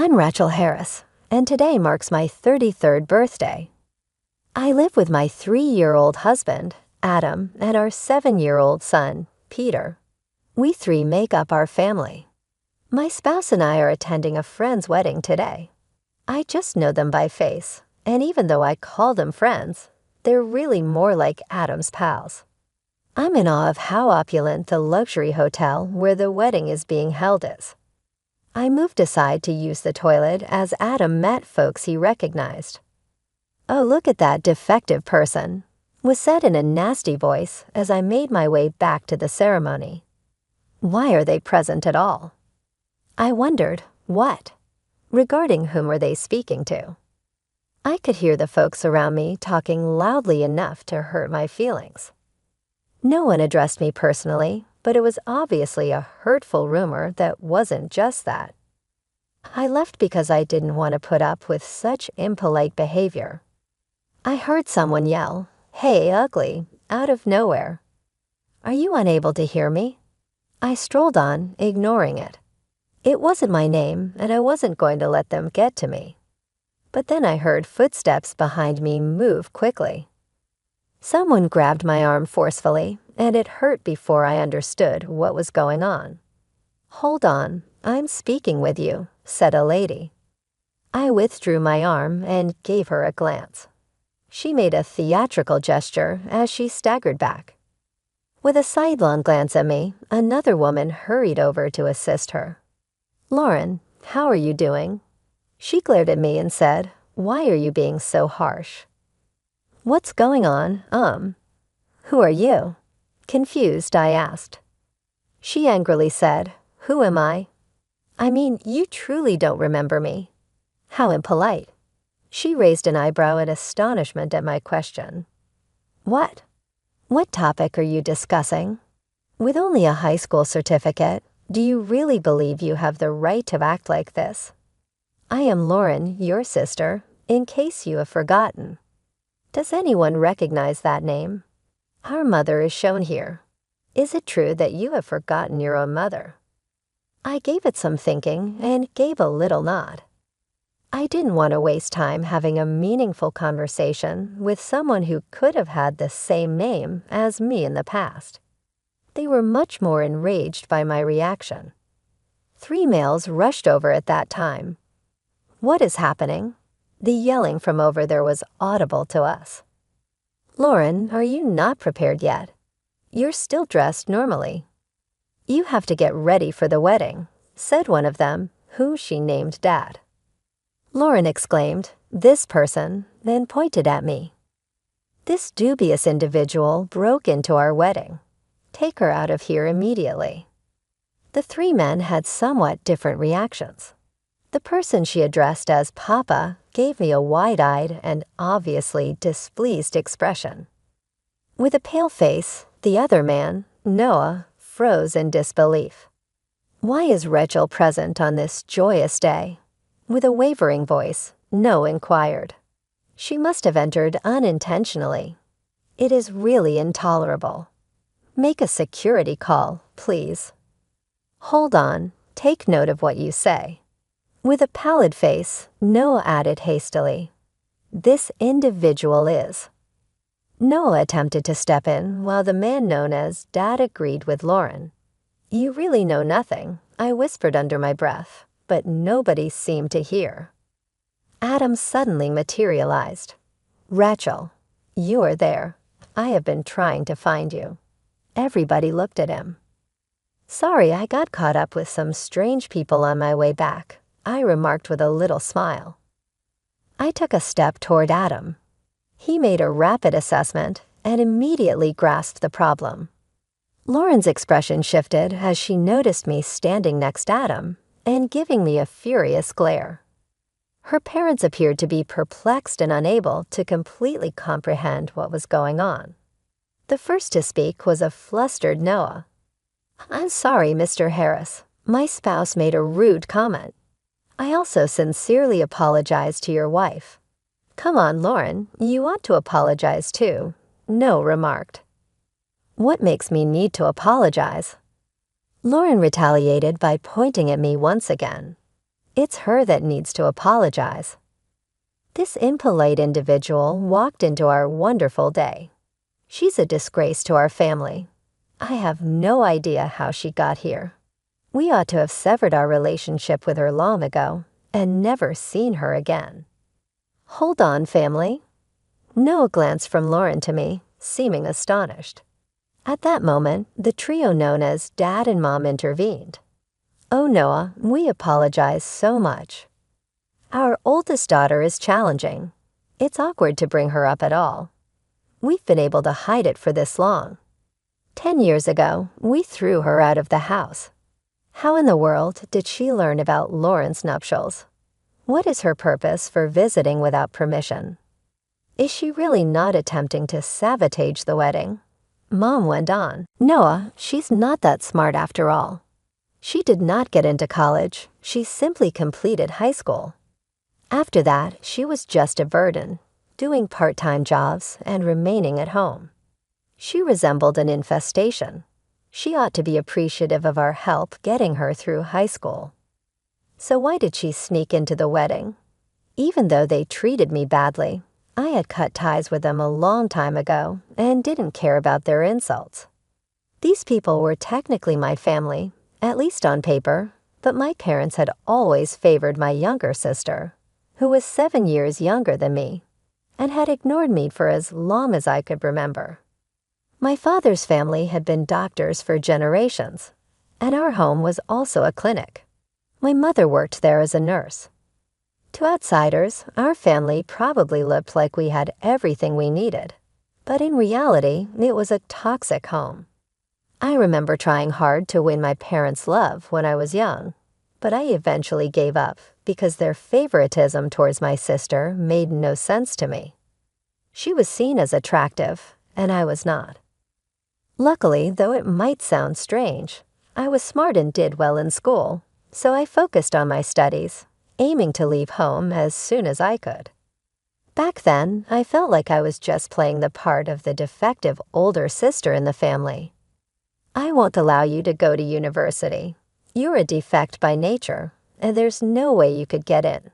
I'm Rachel Harris, and today marks my 33rd birthday. I live with my 3-year-old husband, Adam, and our 7-year-old son, Peter. We three make up our family. My spouse and I are attending a friend's wedding today. I just know them by face, and even though I call them friends, they're really more like Adam's pals. I'm in awe of how opulent the luxury hotel where the wedding is being held is. I moved aside to use the toilet as Adam met folks he recognized. "Oh, look at that defective person," was said in a nasty voice as I made my way back to the ceremony. Why are they present at all? I wondered, what? Regarding whom were they speaking to? I could hear the folks around me talking loudly enough to hurt my feelings. No one addressed me personally, but it was obviously a hurtful rumor that wasn't just that. I left because I didn't want to put up with such impolite behavior. I heard someone yell, "Hey, ugly," out of nowhere. Are you unable to hear me? I strolled on, ignoring it. It wasn't my name, and I wasn't going to let them get to me. But then I heard footsteps behind me move quickly. Someone grabbed my arm forcefully, and it hurt before I understood what was going on. "Hold on, I'm speaking with you," said a lady. I withdrew my arm and gave her a glance. She made a theatrical gesture as she staggered back. With a sidelong glance at me, another woman hurried over to assist her. "Lauren, how are you doing?" She glared at me and said, "Why are you being so harsh?" "What's going on, Who are you?" Confused, I asked. She angrily said, "Who am I? I mean, you truly don't remember me." How impolite. She raised an eyebrow in astonishment at my question. "What? What topic are you discussing? With only a high school certificate, do you really believe you have the right to act like this? I am Lauren, your sister, in case you have forgotten. Does anyone recognize that name? Our mother is shown here. Is it true that you have forgotten your own mother?" I gave it some thinking and gave a little nod. I didn't want to waste time having a meaningful conversation with someone who could have had the same name as me in the past. They were much more enraged by my reaction. 3 males rushed over at that time. "What is happening?" The yelling from over there was audible to us. "Lauren, are you not prepared yet? You're still dressed normally." "You have to get ready for the wedding," said one of them, who she named Dad. Lauren exclaimed, "This person," then pointed at me. "This dubious individual broke into our wedding. Take her out of here immediately." The 3 men had somewhat different reactions. The person she addressed as Papa gave me a wide-eyed and obviously displeased expression. With a pale face, the other man, Noah, froze in disbelief. "Why is Rachel present on this joyous day?" With a wavering voice, Noah inquired. "She must have entered unintentionally. It is really intolerable. Make a security call, please." "Hold on, take note of what you say." With a pallid face, Noah added hastily, "This individual is." Noah attempted to step in while the man known as Dad agreed with Lauren. "You really know nothing," I whispered under my breath, but nobody seemed to hear. Adam suddenly materialized. "Rachel, you are there. I have been trying to find you." Everybody looked at him. "Sorry, I got caught up with some strange people on my way back," I remarked with a little smile. I took a step toward Adam. He made a rapid assessment and immediately grasped the problem. Lauren's expression shifted as she noticed me standing next to Adam and giving me a furious glare. Her parents appeared to be perplexed and unable to completely comprehend what was going on. The first to speak was a flustered Noah. "I'm sorry, Mr. Harris. My spouse made a rude comment. I also sincerely apologize to your wife." "Come on, Lauren, you ought to apologize too," Noah remarked. "What makes me need to apologize?" Lauren retaliated by pointing at me once again. It's her that needs to apologize." This impolite individual walked into our wonderful day. "She's a disgrace to our family. I have no idea how she got here. We ought to have severed our relationship with her long ago and never seen her again." "Hold on, family." Noah glanced from Lauren to me, seeming astonished. At that moment, the trio known as Dad and Mom intervened. "Oh, Noah, we apologize so much. Our oldest daughter is challenging. It's awkward to bring her up at all. We've been able to hide it for this long. 10 years ago, we threw her out of the house. How in the world did she learn about Lauren's nuptials? What is her purpose for visiting without permission? Is she really not attempting to sabotage the wedding?" Mom went on. "Noah, she's not that smart after all. She did not get into college. She simply completed high school. After that, she was just a burden, doing part-time jobs and remaining at home. She resembled an infestation. She ought to be appreciative of our help getting her through high school. So why did she sneak into the wedding? Even though they treated me badly, I had cut ties with them a long time ago and didn't care about their insults. These people were technically my family, at least on paper, but my parents had always favored my younger sister, who was 7 years younger than me, and had ignored me for as long as I could remember. My father's family had been doctors for generations, and our home was also a clinic. My mother worked there as a nurse. To outsiders, our family probably looked like we had everything we needed, but in reality, it was a toxic home. I remember trying hard to win my parents' love when I was young, but I eventually gave up because their favoritism towards my sister made no sense to me. She was seen as attractive, and I was not. Luckily, though it might sound strange, I was smart and did well in school, so I focused on my studies, aiming to leave home as soon as I could. Back then, I felt like I was just playing the part of the defective older sister in the family. "I won't allow you to go to university. You're a defect by nature, and there's no way you could get in.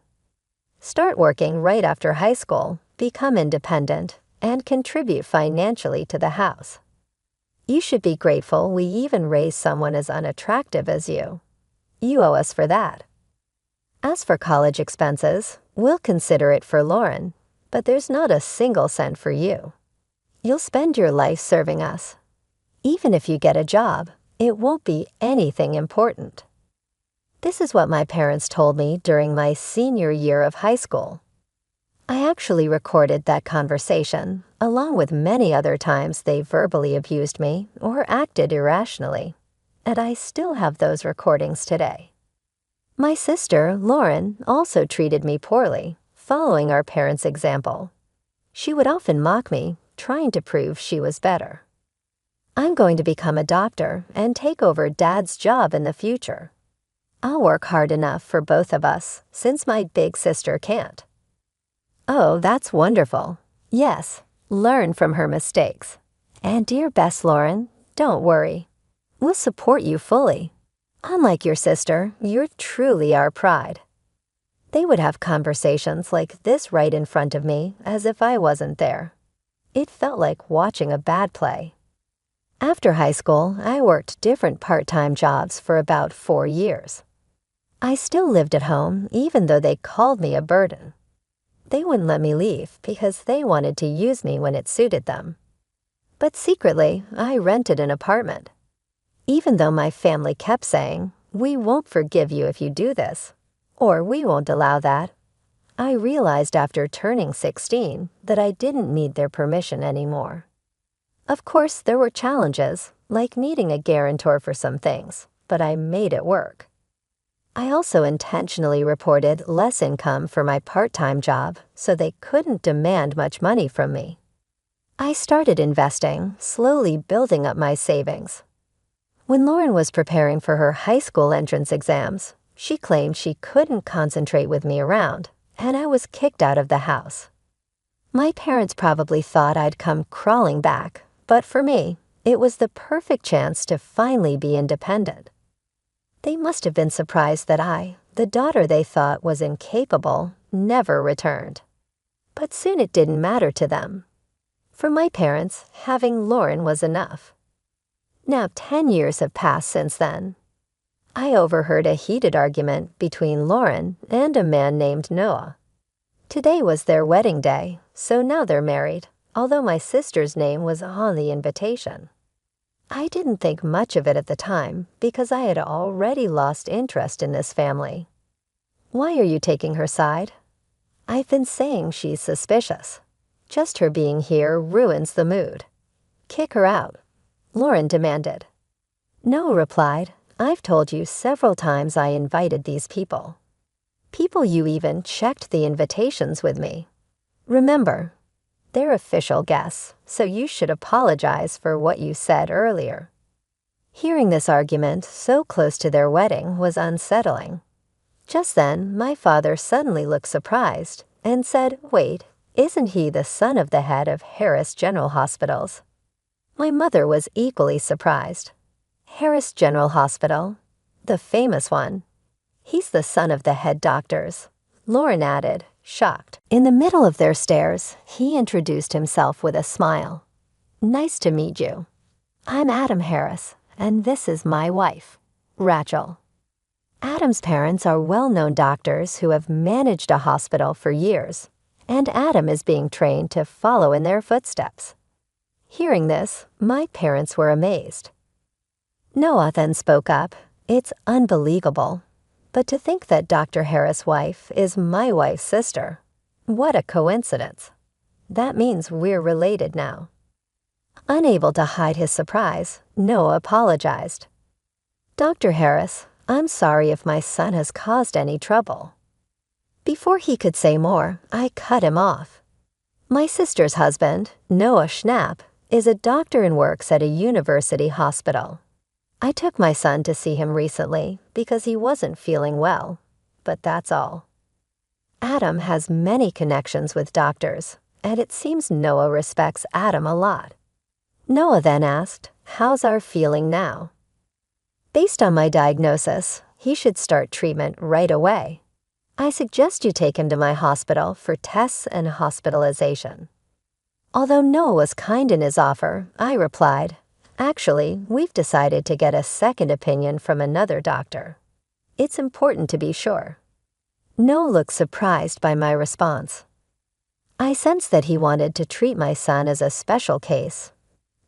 Start working right after high school, become independent, and contribute financially to the house. You should be grateful we even raised someone as unattractive as you. You owe us for that. As for college expenses, we'll consider it for Lauren, but there's not a single cent for you. You'll spend your life serving us. Even if you get a job, it won't be anything important." This is what my parents told me during my senior year of high school. I actually recorded that conversation, along with many other times they verbally abused me or acted irrationally, and I still have those recordings today. My sister, Lauren, also treated me poorly, following our parents' example. She would often mock me, trying to prove she was better. "I'm going to become a doctor and take over Dad's job in the future. I'll work hard enough for both of us, since my big sister can't." Oh, that's wonderful. Yes, learn from her mistakes. And dear best Lauren, don't worry. We'll support you fully. Unlike your sister, you're truly our pride. They would have conversations like this right in front of me as if I wasn't there. It felt like watching a bad play. After high school, I worked different part-time jobs for about 4 years. I still lived at home even though they called me a burden. They wouldn't let me leave because they wanted to use me when it suited them. But secretly, I rented an apartment. Even though my family kept saying, "We won't forgive you if you do this," or "We won't allow that," I realized after turning 16 that I didn't need their permission anymore. Of course, there were challenges, like needing a guarantor for some things, but I made it work. I also intentionally reported less income for my part-time job so they couldn't demand much money from me. I started investing, slowly building up my savings. When Lauren was preparing for her high school entrance exams, she claimed she couldn't concentrate with me around, and I was kicked out of the house. My parents probably thought I'd come crawling back, but for me, it was the perfect chance to finally be independent. They must have been surprised that I, The daughter they thought was incapable never returned. But soon it didn't matter to them. For my parents, having Lauren was enough. Now 10 years have passed since then. I overheard a heated argument between Lauren and a man named Noah. Today was their wedding day, so now they're married, although my sister's name was on the invitation. I didn't think much of it at the time because I had already lost interest in this family. Why are you taking her side? I've been saying she's suspicious. Just her being here ruins the mood. Kick her out, Lauren demanded. Noah replied, I've told you several times I invited these people. People you even checked the invitations with me. Remember, they're official guests, so you should apologize for what you said earlier. Hearing this argument so close to their wedding was unsettling. Just then, my father suddenly looked surprised and said, Wait, isn't he the son of the head of Harris General Hospitals? My mother was equally surprised. Harris General Hospital, the famous one. He's the son of the head doctors, Lauren added, shocked. In the middle of their stares, he introduced himself with a smile. Nice to meet you. I'm Adam Harris, and this is my wife, Rachel. Adam's parents are well-known doctors who have managed a hospital for years, and Adam is being trained to follow in their footsteps. Hearing this, my parents were amazed. Noah then spoke up. It's unbelievable. But to think that Dr. Harris' wife is my wife's sister. What a coincidence. That means we're related now. Unable to hide his surprise, Noah apologized. Dr. Harris, I'm sorry if my son has caused any trouble. Before he could say more, I cut him off. My sister's husband, Noah Schnapp, is a doctor and works at a university hospital. I took my son to see him recently because he wasn't feeling well, but that's all. Adam has many connections with doctors, and it seems Noah respects Adam a lot. Noah then asked, How's our feeling now? Based on my diagnosis, he should start treatment right away. I suggest you take him to my hospital for tests and hospitalization. Although Noah was kind in his offer, I replied, Actually, we've decided to get a second opinion from another doctor. It's important to be sure. Noah looked surprised by my response. I sensed that he wanted to treat my son as a special case,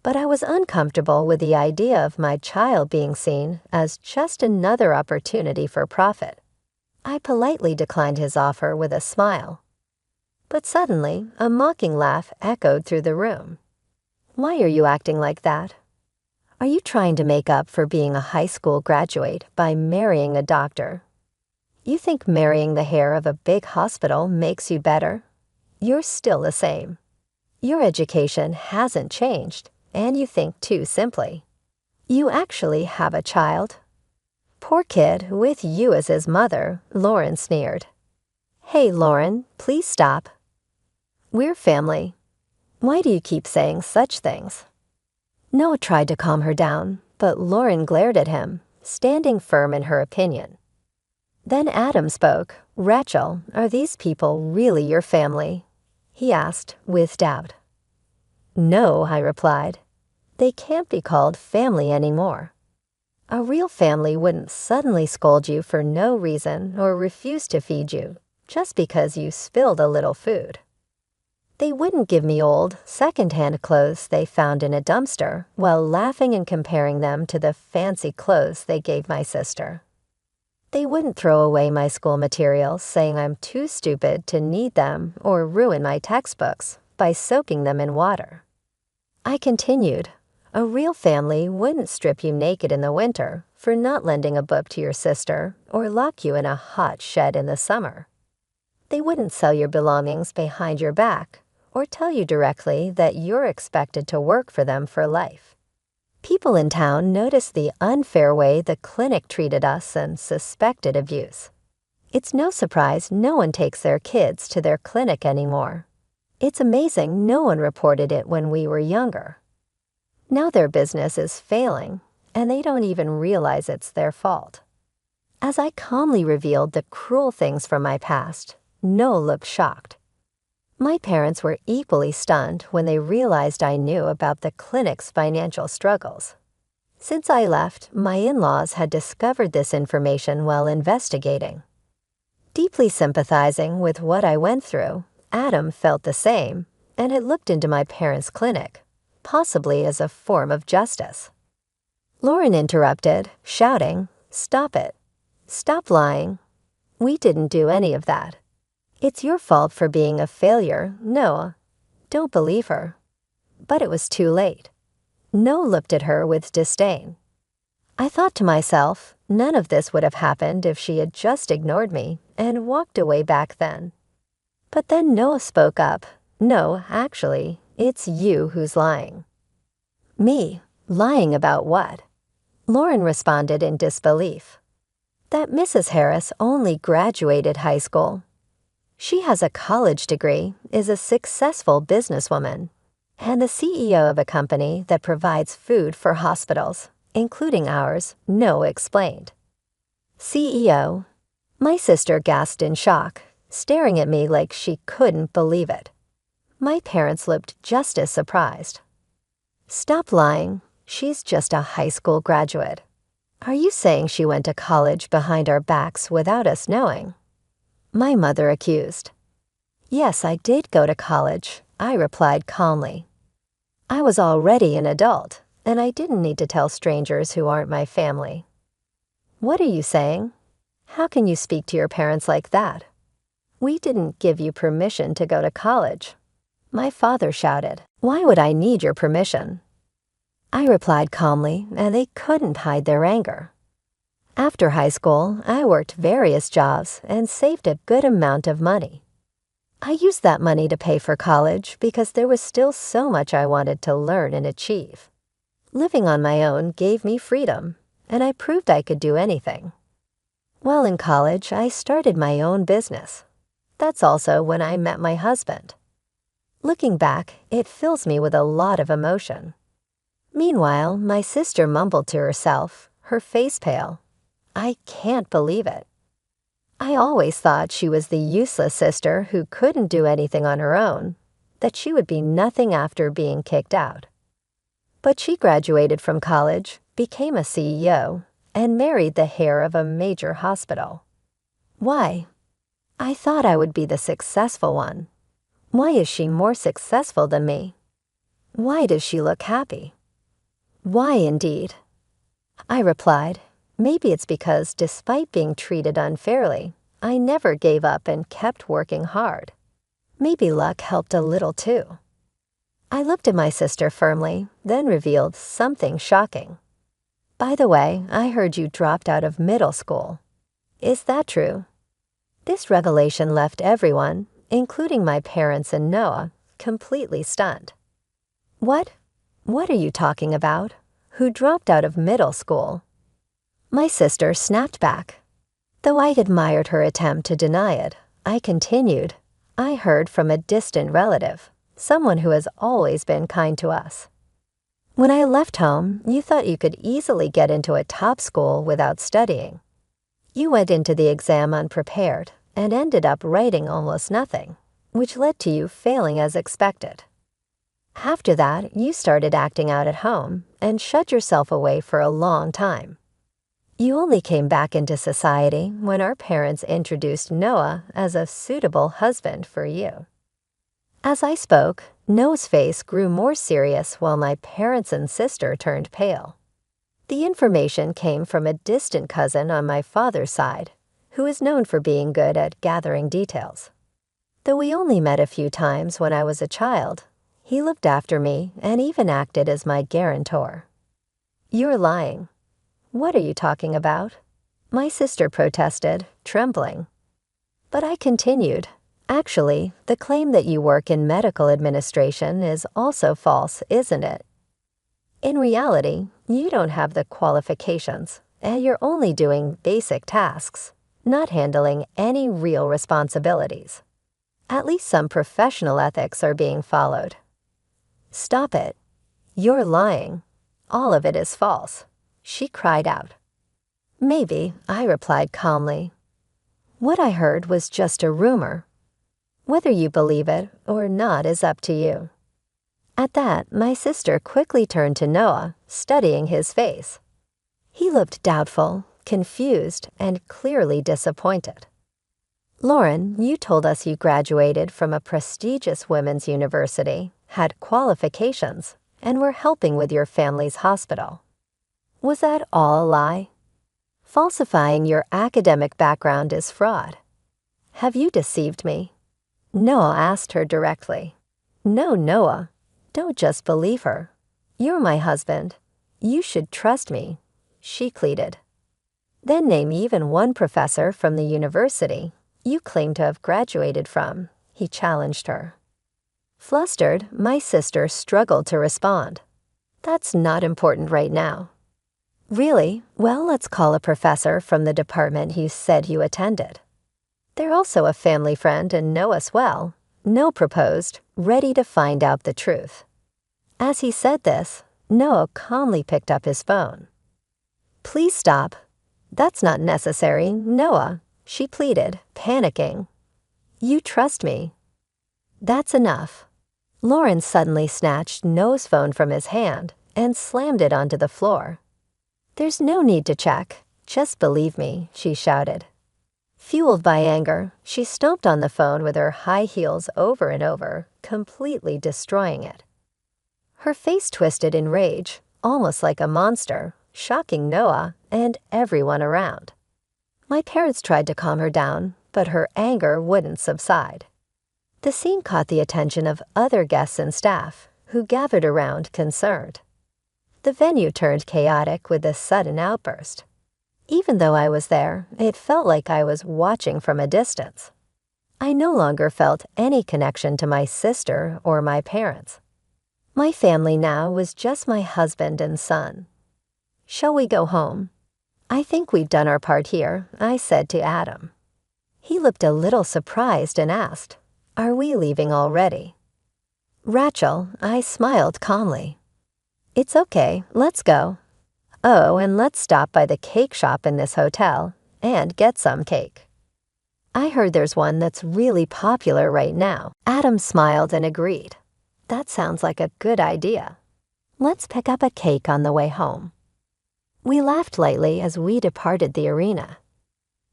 but I was uncomfortable with the idea of my child being seen as just another opportunity for profit. I politely declined his offer with a smile. But suddenly, a mocking laugh echoed through the room. Why are you acting like that? Are you trying to make up for being a high school graduate by marrying a doctor? You think marrying the heir of a big hospital makes you better? You're still the same. Your education hasn't changed, and you think too simply. You actually have a child. Poor kid, with you as his mother, Lauren sneered. Hey, Lauren, please stop. We're family. Why do you keep saying such things? Noah tried to calm her down, but Lauren glared at him, standing firm in her opinion. Then Adam spoke. Rachel, are these people really your family? He asked, with doubt. No, I replied. They can't be called family anymore. A real family wouldn't suddenly scold you for no reason or refuse to feed you just because you spilled a little food. They wouldn't give me old, second-hand clothes they found in a dumpster while laughing and comparing them to the fancy clothes they gave my sister. They wouldn't throw away my school materials saying I'm too stupid to need them or ruin my textbooks by soaking them in water. I continued, a real family wouldn't strip you naked in the winter for not lending a book to your sister or lock you in a hot shed in the summer. They wouldn't sell your belongings behind your back or tell you directly that you're expected to work for them for life. People in town noticed the unfair way the clinic treated us and suspected abuse. It's no surprise no one takes their kids to their clinic anymore. It's amazing no one reported it when we were younger. Now their business is failing, and they don't even realize it's their fault. As I calmly revealed the cruel things from my past, Noah looked shocked. My parents were equally stunned when they realized I knew about the clinic's financial struggles. Since I left, my in-laws had discovered this information while investigating. Deeply sympathizing with what I went through, Adam felt the same and had looked into my parents' clinic, possibly as a form of justice. Lauren interrupted, shouting, "Stop it. Stop lying. We didn't do any of that. It's your fault for being a failure, Noah. Don't believe her." But it was too late. Noah looked at her with disdain. I thought to myself, none of this would have happened if she had just ignored me and walked away back then. But then Noah spoke up. "No, actually, it's you who's lying." "Me? Lying about what?" Lauren responded in disbelief. "That Mrs. Harris only graduated high school. She has a college degree, is a successful businesswoman, and the CEO of a company that provides food for hospitals, including ours," Noah explained. "CEO?" My sister gasped in shock, staring at me like she couldn't believe it. My parents looked just as surprised. "Stop lying. She's just a high school graduate. Are you saying she went to college behind our backs without us knowing?" My mother accused. "Yes, I did go to college," I replied calmly. "I was already an adult, and I didn't need to tell strangers who aren't my family." "What are you saying? How can you speak to your parents like that? We didn't give you permission to go to college." My father shouted, "Why would I need your permission?" I replied calmly, and they couldn't hide their anger. After high school, I worked various jobs and saved a good amount of money. I used that money to pay for college because there was still so much I wanted to learn and achieve. Living on my own gave me freedom, and I proved I could do anything. While in college, I started my own business. That's also when I met my husband. Looking back, it fills me with a lot of emotion. Meanwhile, my sister mumbled to herself, her face pale. "I can't believe it. I always thought she was the useless sister who couldn't do anything on her own, that she would be nothing after being kicked out. But she graduated from college, became a CEO, and married the heir of a major hospital. Why? I thought I would be the successful one. Why is she more successful than me? Why does she look happy? Why indeed?" I replied, "Maybe it's because despite being treated unfairly, I never gave up and kept working hard. Maybe luck helped a little too." I looked at my sister firmly, then revealed something shocking. "By the way, I heard you dropped out of middle school. Is that true?" This revelation left everyone, including my parents and Noah, completely stunned. "What? What are you talking about? Who dropped out of middle school?" My sister snapped back. Though I admired her attempt to deny it, I continued, "I heard from a distant relative, someone who has always been kind to us. When I left home, you thought you could easily get into a top school without studying. You went into the exam unprepared and ended up writing almost nothing, which led to you failing as expected. After that, you started acting out at home and shut yourself away for a long time. You only came back into society when our parents introduced Noah as a suitable husband for you." As I spoke, Noah's face grew more serious while my parents and sister turned pale. The information came from a distant cousin on my father's side, who is known for being good at gathering details. Though we only met a few times when I was a child, he looked after me and even acted as my guarantor. "You're lying." "What are you talking about?" My sister protested, trembling. But I continued, "Actually, the claim that you work in medical administration is also false, isn't it? In reality, you don't have the qualifications, and you're only doing basic tasks, not handling any real responsibilities. At least some professional ethics are being followed." "Stop it. You're lying. All of it is false," she cried out. Maybe, I replied calmly. What I heard was just a rumor. Whether you believe it or not is up to you. At that, my sister quickly turned to Noah, studying his face. He looked doubtful, confused, and clearly disappointed. Lauren, you told us you graduated from a prestigious women's university, had qualifications, and were helping with your family's hospital. Was that all a lie? Falsifying your academic background is fraud. Have you deceived me? Noah asked her directly. No, Noah, don't just believe her. You're my husband. You should trust me, she pleaded. Then name even one professor from the university you claim to have graduated from, he challenged her. Flustered, my sister struggled to respond. That's not important right now. Really? Well, let's call a professor from the department you said you attended. They're also a family friend and know us well, Noah proposed, ready to find out the truth. As he said this, Noah calmly picked up his phone. Please stop. That's not necessary, Noah, she pleaded, panicking. You trust me. That's enough. Lauren suddenly snatched Noah's phone from his hand and slammed it onto the floor. There's no need to check. Just believe me, she shouted. Fueled by anger, she stomped on the phone with her high heels over and over, completely destroying it. Her face twisted in rage, almost like a monster, shocking Noah and everyone around. My parents tried to calm her down, but her anger wouldn't subside. The scene caught the attention of other guests and staff, who gathered around concerned. The venue turned chaotic with this sudden outburst. Even though I was there, it felt like I was watching from a distance. I no longer felt any connection to my sister or my parents. My family now was just my husband and son. Shall we go home? I think we've done our part here, I said to Adam. He looked a little surprised and asked, Are we leaving already? Rachel, I smiled calmly. It's okay, let's go. Oh, and let's stop by the cake shop in this hotel and get some cake. I heard there's one that's really popular right now. Adam smiled and agreed. That sounds like a good idea. Let's pick up a cake on the way home. We laughed lightly as we departed the arena.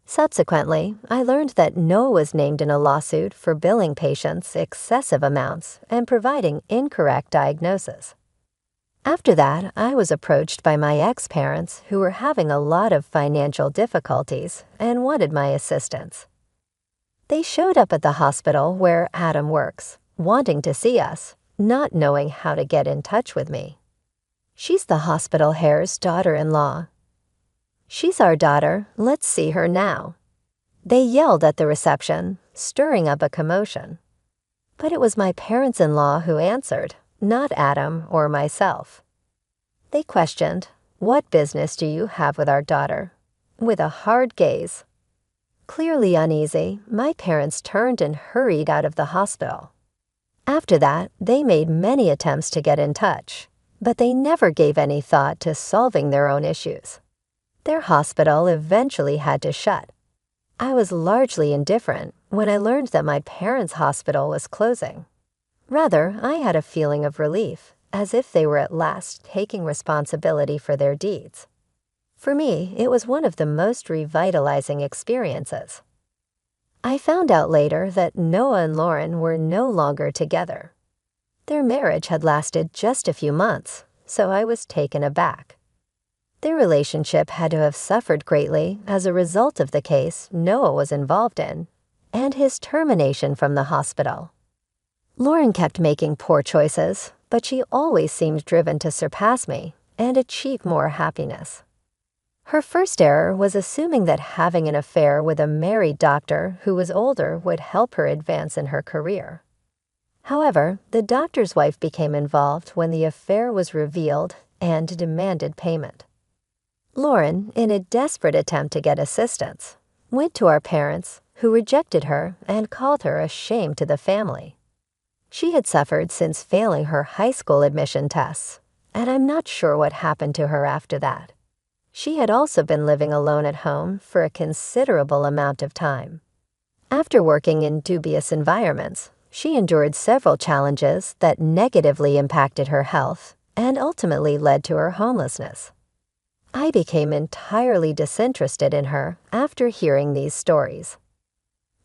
Subsequently, I learned that Noah was named in a lawsuit for billing patients excessive amounts and providing incorrect diagnosis. After that, I was approached by my ex-parents who were having a lot of financial difficulties and wanted my assistance. They showed up at the hospital where Adam works, wanting to see us, not knowing how to get in touch with me. She's the hospital heir's daughter-in-law. She's our daughter, let's see her now. They yelled at the reception, stirring up a commotion. But it was my parents-in-law who answered, not Adam or myself. They questioned, What business do you have with our daughter? With a hard gaze. Clearly uneasy, my parents turned and hurried out of the hospital. After that, they made many attempts to get in touch, but they never gave any thought to solving their own issues. Their hospital eventually had to shut. I was largely indifferent when I learned that my parents' hospital was closing. Rather, I had a feeling of relief, as if they were at last taking responsibility for their deeds. For me, it was one of the most revitalizing experiences. I found out later that Noah and Lauren were no longer together. Their marriage had lasted just a few months, so I was taken aback. Their relationship had to have suffered greatly as a result of the case Noah was involved in, and his termination from the hospital. Lauren kept making poor choices, but she always seemed driven to surpass me and achieve more happiness. Her first error was assuming that having an affair with a married doctor who was older would help her advance in her career. However, the doctor's wife became involved when the affair was revealed and demanded payment. Lauren, in a desperate attempt to get assistance, went to our parents, who rejected her and called her a shame to the family. She had suffered since failing her high school admission tests, and I'm not sure what happened to her after that. She had also been living alone at home for a considerable amount of time. After working in dubious environments, she endured several challenges that negatively impacted her health and ultimately led to her homelessness. I became entirely disinterested in her after hearing these stories.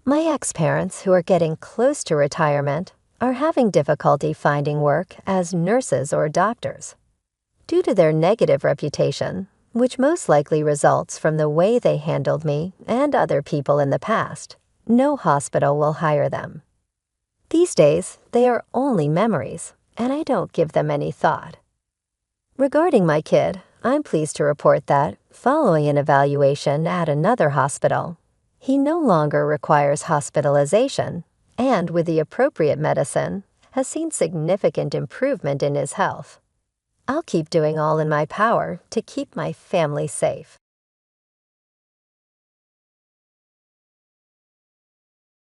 My ex-parents, who are getting close to retirement, are having difficulty finding work as nurses or doctors. Due to their negative reputation, which most likely results from the way they handled me and other people in the past, no hospital will hire them. These days, they are only memories, and I don't give them any thought. Regarding my kid, I'm pleased to report that, following an evaluation at another hospital, he no longer requires hospitalization and, with the appropriate medicine, has seen significant improvement in his health. I'll keep doing all in my power to keep my family safe.